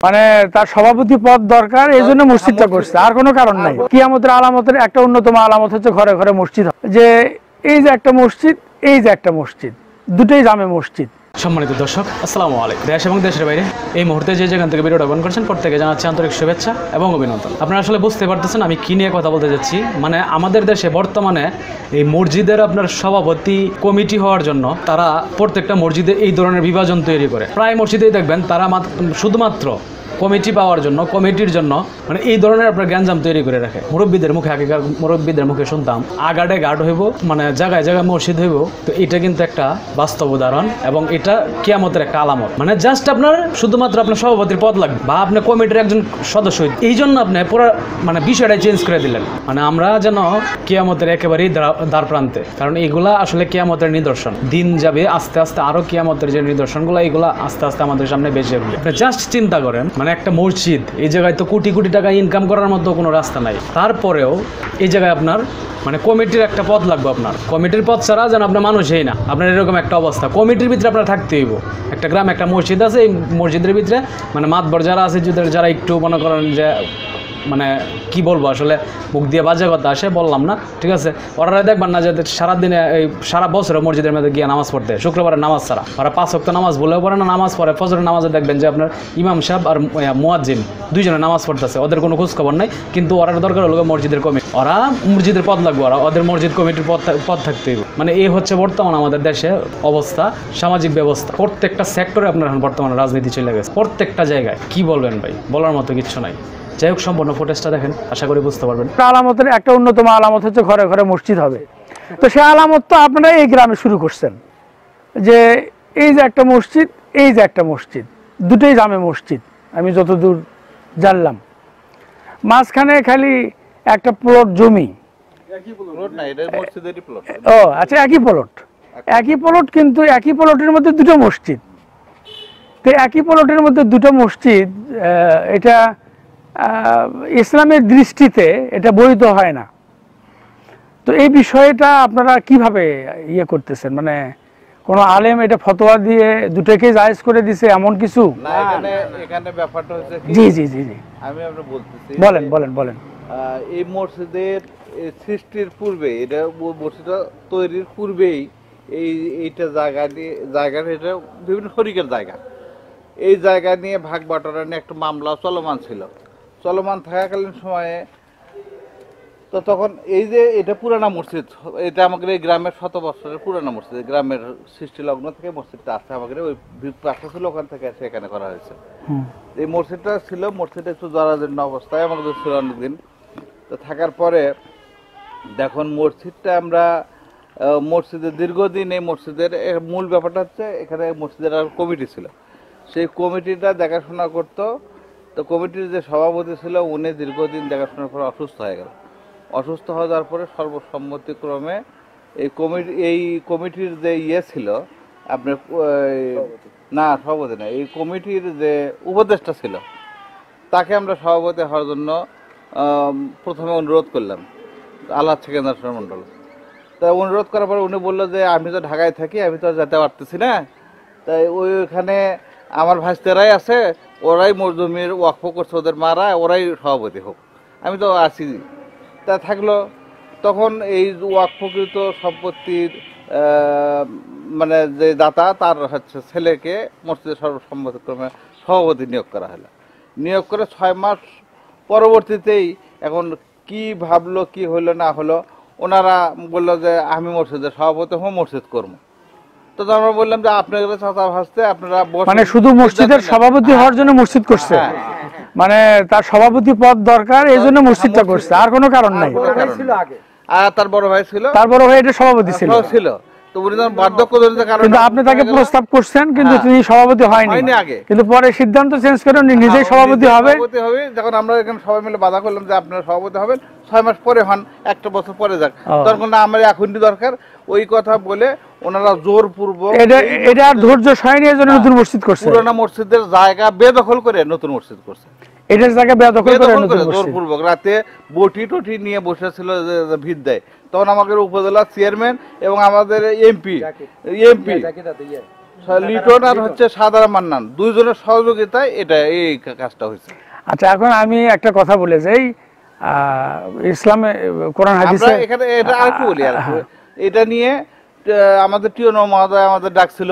মানে তার সভাপতি পদ দরকার, এই জন্য মসজিদটা করছে, আর কোনো কারণ নাই। কিয়ামতের আলামতের একটা অন্যতম আলামত হচ্ছে ঘরে ঘরে মসজিদ, যে এই যে একটা মসজিদ, এই যে একটা মসজিদ, দুটোই জামে মসজিদ। সম্মানিত দর্শক, আসসালামু আলাইকুম। দেশ এবং দেশের বাইরে এই মুহূর্তে যে যেখান থেকে ভিডিওটা অন করছেন প্রত্যেকে জানাচ্ছি আন্তরিক শুভেচ্ছা এবং অভিনন্দন। আপনারা আসলে বুঝতে পারতেছেন আমি কি নিয়ে কথা বলতে যাচ্ছি। মানে আমাদের দেশে বর্তমানে এই মসজিদের আপনার সভাপতি কমিটি হওয়ার জন্য তারা প্রত্যেকটা মসজিদে এই ধরনের বিভাজন তৈরি করে। প্রায় মসজিদেই দেখবেন তারা শুধুমাত্র কমিটি পাওয়ার জন্য, কমিটির জন্য মানে এই ধরনের আপনার গ্যাঞ্জাম তৈরি করে রাখে। মুরব্বীদের মুখে, আগেকার মুরব্বীদের মুখে শুনতাম আগাডে গার্ড হইব, মানে জায়গায় জায়গায় মসজিদ হইব। তো এটা কিন্তু একটা বাস্তব উদাহরণ এবং এটা কিয়ামতের একটা আলামত। মানে জাস্ট আপনার শুধুমাত্র আপনার সভাপতির পদ লাগবে বা আপনার কমিটির একজন সদস্য, এই জন্য আপনি পুরো মানে বিষয়টা চেঞ্জ করে দিলেন। মানে আমরা যেন কিয়ামতের একেবারেই দ্বার প্রান্তে, কারণ এগুলা আসলে কিয়ামতের নিদর্শন। দিন যাবে আস্তে আস্তে, আরো কিয়ামতের যে নিদর্শনগুলো এগুলা আস্তে আস্তে আমাদের সামনে বেশি হবে। জাস্ট চিন্তা করেন, মানে একটা মসজিদ, এই জায়গায় তো কোটি কোটি টাকা ইনকাম করার মতো কোনো রাস্তা নাই, তারপরেও এই জায়গায় আপনার মানে কমিটির একটা পদ লাগবে। আপনার কমিটির পদ ছাড়া যেন আপনার মানুষই না, আপনার এরকম একটা অবস্থা। কমিটির ভিতরে আপনার থাকতে হইব। একটা গ্রামে একটা মসজিদ আছে, এই মসজিদের ভিতরে মানে মাতবর যারা আছে, যারা একটু মনে করেন যে মানে কি বলবো, আসলে মুখ দিয়ে বাজে কথা আসে, বললাম না, ঠিক আছে। ওরা দেখবেন না যে সারাদিনে এই সারা বছরে মসজিদের মধ্যে গিয়ে নামাজ পড়তে, শুক্রবারে নামাজ ছাড়া ওরা 5 ওয়াক্ত নামাজ বলেও পড়ে না, নামাজ পড়ে। ফজরের নামাজে দেখবেন যে আপনার ইমাম সাহেব আর মুয়াজ্জিন দুইজনে নামাজ পড়তেছে, ওদের কোনো খোঁজ খবর নাই। কিন্তু ওরা দরকার হলো মসজিদের কমিটি, ওরা মসজিদের পদ লাগবে, ওদের মসজিদ কমিটির পদ থাকতে হইব। মানে এই হচ্ছে বর্তমান আমাদের দেশে অবস্থা, সামাজিক ব্যবস্থা। প্রত্যেকটা সেক্টরে আপনার বর্তমানে রাজনীতি চলে গেছে, প্রত্যেকটা জায়গায়। কি বলবেন ভাই, বলার মতো কিচ্ছু নাই। যাই হোক, সম্পূর্ণ ফুটেজটা দেখেন, আশা করি বুঝতে পারবেন। আলামতের একটা অন্যতম আলামত হচ্ছে ঘরে ঘরে মসজিদ হবে। তো সেই আলামত তো আপনারা এই গ্রামে শুরু করছেন, যে এই যে একটা মসজিদ, এই যে একটা মসজিদ, দুটোই জামে মসজিদ। আমি যতদূর জানলাম, মাঝখানে খালি একটা প্লট জমি। ও আচ্ছা, একই প্লট, কিন্তু একই প্লটের মধ্যে দুটো মসজিদ। তো একই প্লটের মধ্যে দুটো মসজিদ, এটা ইসলামের দৃষ্টিতে এটা বৈধ হয় না। তো এই বিষয়টা আপনারা কিভাবে ইয়ে করতেছেন? মানে কোন আলেম এটা ফতোয়া দিয়ে দুটোকে জায়েজ করে দিছে এমন কিছু? না, এখানে ব্যাপারটা হচ্ছে কি, জি জি জি জি, আমি আপনাকে বলতেছি, বলেন। এই মসজিদের সৃষ্টির পূর্বে, এটা মসজিদটা তৈরির পূর্বেই এইটা জায়গা এটা বিভিন্ন শরিকের জায়গা। এই জায়গা নিয়ে ভাগ বাটোয়ারা নিয়ে একটা মামলা চলমান থাকাকালীন সময়ে, তো তখন এই যে এটা পুরানা মসজিদ, এটা আমাদের এই গ্রামের 100 বছরের পুরানা মসজিদ, গ্রামের সৃষ্টি লগ্ন থেকে মসজিদটা আসছে, আমাদের ওই পাশে ছিল, ওখান থেকে এখানে করা হয়েছে। এই মসজিদটা একটু জরাজীর্ণ অবস্থায় আমাদের ছিল অনেকদিন। তো থাকার পরে দেখুন মসজিদের দীর্ঘদিন, এই মসজিদের মূল ব্যাপারটা হচ্ছে এখানে মসজিদের কমিটি ছিল, সেই কমিটিটা দেখাশোনা করতো। তো কমিটির যে সভাপতি ছিল উনি দীর্ঘদিন দেখাশোনার পরে অসুস্থ হয়ে গেল। অসুস্থ হয়ে যাওয়ার পরে সর্বসম্মতিক্রমে এই কমিটির যে ছিল আপনার সভাপতি না, এই কমিটির যে উপদেষ্টা ছিল, তাকে আমরা সভাপতি হওয়ার জন্য প্রথমে অনুরোধ করলাম, আল্লাহ সেকেন্দ্র মণ্ডল। তা অনুরোধ করার পরে উনি বললো যে আমি তো ঢাকায় থাকি, আমি তো যেতে পারতেছি না, তাই ওইখানে আমার ভাইস্তেরাই আছে, ওরাই জমির ওয়াকফ করছে, ওদের মারা, ওরাই সভাপতি হোক, আমি তো আছি। তা থাকলো, তখন এই ওয়াকফকৃত সম্পত্তির মানে যে দাতা, তার হচ্ছে ছেলেকে মসজিদের সর্বসম্মতিক্রমে সভাপতি নিয়োগ করা হলো। নিয়োগ করে 6 মাস পরবর্তীতেই এখন কি ভাবলো, কি হলো না হলো, ওনারা বললো যে আমি মসজিদের সভাপতি হব, মসজিদ করবো। তো আমরা বললাম যে আপনাদের চাচা ভাসতে আপনারা, মানে শুধু মসজিদের সভাপতি হওয়ার জন্য মসজিদ করছে, মানে তার সভাপতি পদ দরকার, এই জন্য মসজিদটা করছে, আর কোনো কারণ নাই। আর তার বড় ভাই এটা সভাপতি ছিল। তো উনি যখন বার্ধক্য জনিত কারণে, কিন্তু আপনি তাকে প্রস্তাব করছেন, কিন্তু তিনি সভাপতি হয়নি আগে, কিন্তু পরে সিদ্ধান্ত চেঞ্জ করে উনি নিজেই সভাপতি হবে। যখন আমরা এখানে সবাই মিলে বাধা করলাম যে আপনারা সভাপতি হবেন, 6 মাস পরে হন, 1 বছর পরে যাক, তখন আমার এখনই দরকার, ওই কথা বলে ওনারা জোরপূর্বক এটা আর ধৈর্য সয়নি, এর জন্য নতুন মসজিদ করছে। পুরোনো মসজিদের জায়গা বেদখল করে নতুন মসজিদ করছে। এটার জায়গা বেদখল করে জোরপূর্বক রাতে বটি টটি নিয়ে বসেছিল, ভিড় দেয়। তখন আমাদের উপজেলা চেয়ারম্যান এবং আমাদের এমপি লিটন আর হচ্ছে সাদারা মান্নান দুইজনের সহযোগিতায় এটা এই কাজটা হয়েছে। আচ্ছা, এখন আমি একটা কথা বলে যাই, ইসলামে কোরআন আমরা হাদিসে এখানে এটা আরেকটু বলি আর এটা নিয়ে আমাদের টিওনো মহোদয় আমাদের ডাকছিল,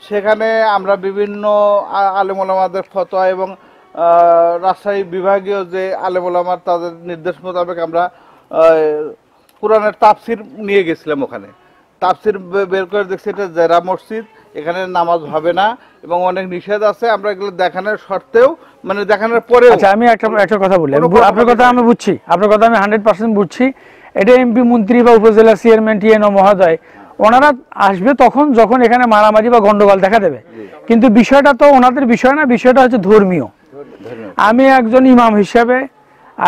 সেখানে আমরা বিভিন্ন আলেম ওলামাদের ফতোয়া এবং রাজশাহী বিভাগীয় যে আলেম ওলামার তাদের নির্দেশ মোতাবেক আমরা কোরআনের তাফসির নিয়ে গেছিলাম। ওখানে তাফসির বের করে দেখছি এটা জেরা মসজিদ, এখানে নামাজ হবে না এবং অনেক নিষেধ আছে। আমরা এগুলো দেখানোর শর্তেও মানে দেখানোর পরেও আচ্ছা, আমি একটা কথা বলি, আপনার কথা আমি বুঝছি, আপনার কথা আমি 100% বুঝছি। এটা এমপি মন্ত্রী বা উপজেলা চেয়ারম্যান টিএনও মহোদয় ওনারা আসবে তখন যখন এখানে মারামারি বা গন্ডগোল দেখা দেবে, কিন্তু বিষয়টা তো ওনাদের বিষয় না, বিষয়টা হচ্ছে ধর্মীয়। আমি একজন ইমাম হিসেবে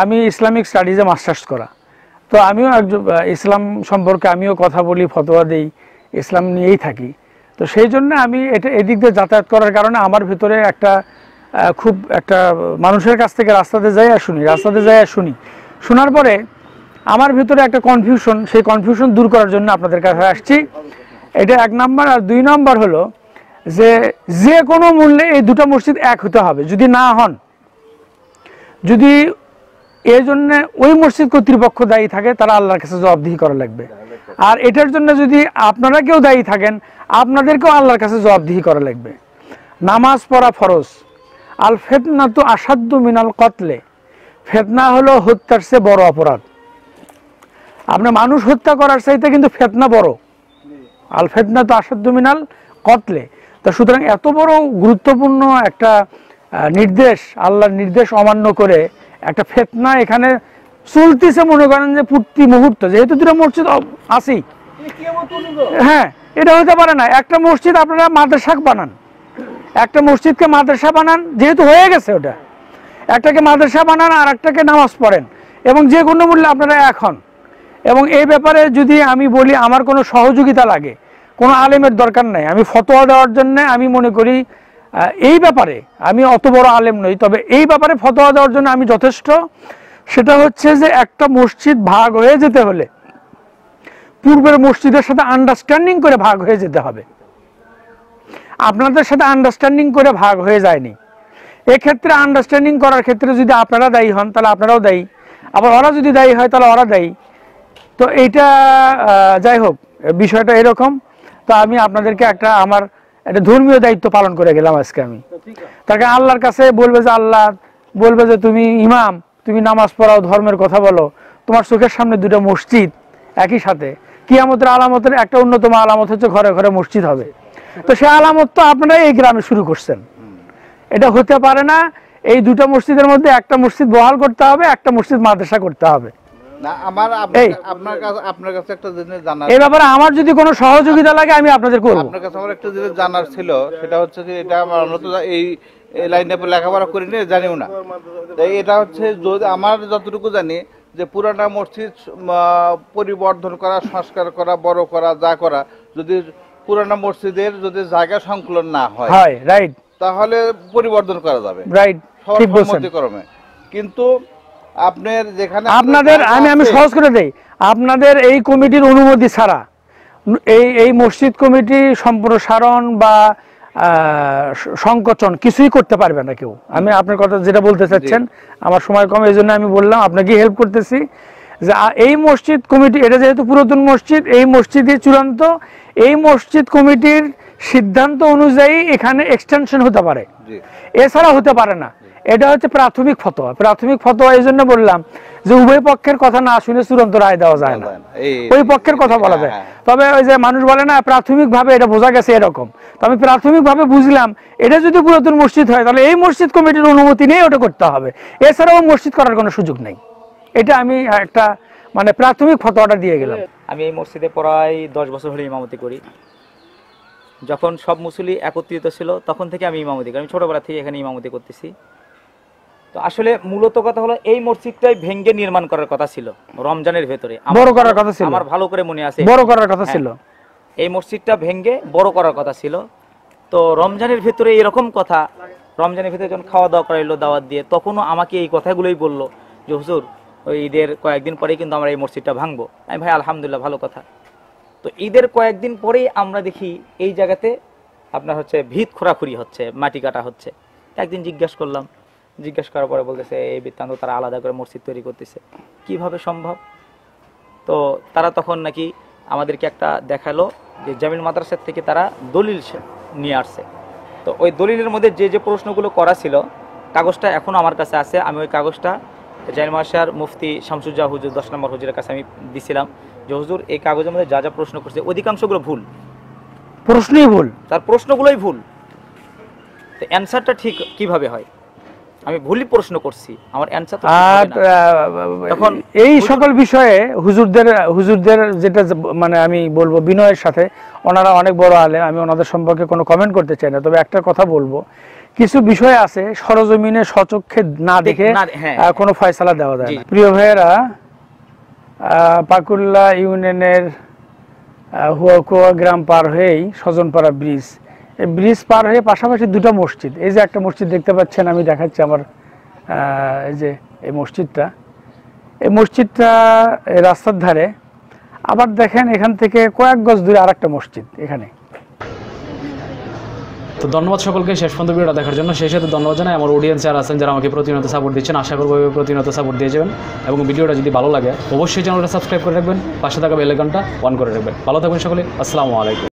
আমি ইসলামিক স্টাডিজে মাস্টার্স করা, তো আমিও একজন ইসলাম সম্পর্কে আমিও কথা বলি, ফতোয়া দিই, ইসলাম নিয়েই থাকি। তো সেই জন্য আমি এটা এদিক দিয়ে যাতায়াত করার কারণে আমার ভিতরে একটা খুব একটা মানুষের কাছ থেকে রাস্তাতে যাই আর শুনি, শোনার পরে আমার ভিতরে একটা কনফিউশন, সেই কনফিউশন দূর করার জন্য আপনাদের কাছে আসছি। এটা 1 নাম্বার। আর 2 নাম্বার হলো যে কোনো মূল্যে এই দুটো মসজিদ এক হতে হবে। যদি না হন, যদি এই জন্য ওই মসজিদ কর্তৃপক্ষ দায়ী থাকে, তারা আল্লাহর কাছে জবাবদিহি করা লাগবে। আর এটার জন্য যদি আপনারা কেউ দায়ী থাকেন, আপনাদেরকেও আল্লাহর কাছে জবাবদিহি করা লাগবে। নামাজ পড়া ফরজ। আল ফিতনা তো আসাদ্দু মিনাল কতলে, ফিতনা হলো হত্যার চেয়ে বড় অপরাধ। আপনি মানুষ হত্যা করার চাইতে কিন্তু ফিতনা বড়। আল ফিতনা তো আসাদ্দু মিনাল কতলে। তো সুতরাং এত বড় গুরুত্বপূর্ণ একটা নির্দেশ, আল্লাহর নির্দেশ অমান্য করে একটা ফিতনা এখানে চলতেছে, মনে করেন যে প্রতি মুহূর্ত, যেহেতু দুটো মসজিদ আছেই, হ্যাঁ, এটা হতে পারে না। একটা মসজিদ আপনারা মাদ্রাসা বানান, একটা মসজিদকে মাদ্রাসা বানান, যেহেতু হয়ে গেছে ওটা, একটাকে মাদ্রাসা বানান আর একটাকে নামাজ পড়েন, এবং যে কোনো মূল্যে আপনারা এখন। এবং এই ব্যাপারে যদি আমি বলি আমার কোনো সহযোগিতা লাগে, কোনো আলেমের দরকার নাই। আমি ফতোয়া দেওয়ার জন্য আমি মনে করি এই ব্যাপারে আমি অত বড় আলেম নই, তবে এই ব্যাপারে ফতোয়া দেওয়ার জন্য আমি যথেষ্ট। সেটা হচ্ছে যে একটা মসজিদ ভাগ হয়ে যেতে হলে পূর্বের মসজিদের সাথে আন্ডারস্ট্যান্ডিং করে ভাগ হয়ে যেতে হবে। আপনাদের সাথে আন্ডারস্ট্যান্ডিং করে ভাগ হয়ে যায়নি। এক্ষেত্রে আন্ডারস্ট্যান্ডিং করার ক্ষেত্রে যদি আপনারা দায়ী হন, তাহলে আপনারাও দায়ী, আবার ওরা যদি দায়ী হয় তাহলে ওরা দায়ী। তো এইটা যাই হোক, বিষয়টা এরকম। তো আমি আপনাদেরকে আমার একটা ধর্মীয় দায়িত্ব পালন করে গেলাম আজকে আমি। তাকে আল্লাহর কাছে বলবে যে আল্লাহ বলবে যে তুমি ইমাম, তুমি নামাজ পড়াও, ধর্মের কথা বলো, তোমার চোখের সামনে দুটো মসজিদ একই সাথে। কিয়ামতের আলামতের একটা অন্যতম আলামত হচ্ছে ঘরে ঘরে মসজিদ হবে। তো সে আলামত তো আপনারা এই গ্রামে শুরু করছেন। এটা হতে পারে না। এই দুটো মসজিদের মধ্যে একটা মসজিদ বহাল করতে হবে, একটা মসজিদ মাদ্রাসা করতে হবে। আপনার কাছে একটা জিনিস জানার, এই ব্যাপারে আমার যদি কোনো সহযোগিতা লাগে আমি আপনাদের করব। আপনার কাছে আমার একটা জিনিস জানার ছিল, সেটা হচ্ছে যে এটা আমার এই লাইনে লেখাপড়া করিনি, জানিও না। তাই এটা হচ্ছে আমার যতটুকু জানি যে পুরানা মসজিদ পরিবর্ধন করা, সংস্কার করা, বড় করা, যা করা, যদি পুরানা মসজিদের যদি জায়গা সংকুলন না হয়, রাইট, তাহলে পরিবর্ধন করা যাবে, রাইট, ঠিক বলছেন। কিন্তু আপনার যেখানে আপনাদের আমি সহজ করে দেই, আপনাদের এই কমিটির অনুমতি ছাড়া এই মসজিদ কমিটি সম্প্রসারণ বা সংকোচন কিছুই করতে পারবে না কেউ। আমি আপনার কথা যেটা বলতে চাচ্ছেন, আমার সময় কম, এই জন্য আমি বললাম আপনাকে হেল্প করতেছি যে এই মসজিদ কমিটি, এটা যেহেতু পুরাতন মসজিদ, এই মসজিদই চূড়ান্ত। এই মসজিদ কমিটির সিদ্ধান্ত অনুযায়ী এখানে এক্সটেনশন হতে পারে, এছাড়া হতে পারে না। এটা হচ্ছে প্রাথমিক ফতোয়া। প্রাথমিক ফতোয়া এই জন্য বললাম যে উভয় পক্ষের কথা না শুনে চূড়ান্ত রায় দেওয়া যায় না, ওই পক্ষের কথা বলা যায়। তবে ওই যে মানুষ বলে না প্রাথমিক ভাবে এটা বোঝা গেছে এরকম, তো আমি প্রাথমিক ভাবে বুঝলাম এটা যদি পুরাতন মসজিদ হয় তাহলে এই মসজিদ কমিটির অনুমতি নিয়ে ওটা করতে হবে, এছাড়াও মসজিদ করার কোনো সুযোগ নেই। এটা আমি একটা মানে প্রাথমিক ফতোয়াটা দিয়ে গেলাম। আমি এই মসজিদে প্রায় 10 বছর হলে ইমামতি করি। যখন সব মুসল্লি একত্রিত ছিল তখন থেকে আমি ইমামতি করি, আমি ছোটবেলা থেকে এখানে ইমামতি করতেছি। তো আসলে মূলত কথা হলো এই মসজিদটাই ভেঙ্গে নির্মাণ করার কথা ছিল রমজানের ভেতরে, বড় করার কথা ছিল, আমার ভালো করে মনে আছে, বড় করার কথা ছিল। এই মসজিদটা ভেঙ্গে বড় করার কথা ছিল। তো রমজানের ভেতরে এরকম কথা, রমজানের ভেতরে যখন খাওয়া দাওয়া করাইলো দাওয়াত দিয়ে, তখনও আমাকে এই কথাগুলোই বললো যে হুজুর ওই ঈদের কয়েকদিন পরেই কিন্তু আমরা এই মসজিদটা ভাঙবো। আমি ভাই আলহামদুলিল্লাহ, ভালো কথা। তো ঈদের কয়েকদিন পরেই আমরা দেখি এই জায়গাতে আপনার হচ্ছে ভিত খোঁড়াখুড়ি হচ্ছে, মাটি কাটা হচ্ছে। একদিন জিজ্ঞাসা করলাম, জিজ্ঞাসা করার পরে বলতেছে এই বৃত্তান্ত তারা আলাদা করে মসজিদ তৈরি করতেছে, কিভাবে সম্ভব? তো তারা তখন নাকি আমাদেরকে একটা দেখালো যে জামিল মাদ্রাসার থেকে তারা দলিল নিয়ে আসছে। তো ওই দলিলের মধ্যে যে যে প্রশ্নগুলো করা ছিল, কাগজটা এখনও আমার কাছে আছে। আমি ওই কাগজটা জামিল মাদ্রাসার মুফতি শামসুজ্জাহ হুজুর 10 নম্বর হুজুরের কাছে আমি দিছিলাম যে হুজুর এই কাগজের মধ্যে যা যা প্রশ্ন করছে অধিকাংশগুলো ভুল, প্রশ্নই ভুল, তার প্রশ্নগুলোই ভুল। তো অ্যান্সারটা ঠিক কিভাবে হয়? আমি ভুলই প্রশ্ন করছি, আমার অ্যান্সার তো ঠিক আর হবে না। তখন এই সকল বিষয়ে হুজুরদের যেটা মানে আমি বলবো বিনয়ের সাথে, ওনারা অনেক বড় আলেম, আমি ওনাদের সম্পর্কে কোনো কমেন্ট করতে চাই না, তবে একটা কথা বলবো, কিছু বিষয় আছে সরজমিনে সচক্ষে না দেখে হ্যাঁ। কোনো ফয়সালা দেওয়া যায় জি। না। প্রিয় ভাইয়েরা, পাকুল্লা ইউনিয়নের হুয়াকুয়া গ্রাম পার হয়েই সজনপাড়া ব্রিজ, এই ব্রিজ পার হয়ে পাশাপাশি দুটো মসজিদ, এই যে একটা মসজিদ দেখতে পাচ্ছেন, আমি দেখাচ্ছি আমার এই যে এই মসজিদটা, এই মসজিদটা এই রাস্তার ধারে। আবার দেখেন এখান থেকে কয়েক গজ দূরে আরেকটা মসজিদ এখানে। তো ধন্যবাদ সকলকে শেষ পর্যন্ত ভিডিওটা দেখার জন্য। সেই সাথে ধন্যবাদ জানাই আমার অডিয়েন্স যারা আছেন, যারা আমাকে প্রতিনিয়ত সাপোর্ট দিচ্ছেন। আশা করবো প্রতিনিয়ত সাপোর্ট দিয়ে যাবেন, এবং ভিডিওটা যদি ভালো লাগে অবশ্যই চ্যানেলটা সাবস্ক্রাইব করে রাখবেন, পাশে থাকা বেল আইকনটা অন করে রাখবেন। ভালো থাকবেন সকলে, আসসালামু আলাইকুম।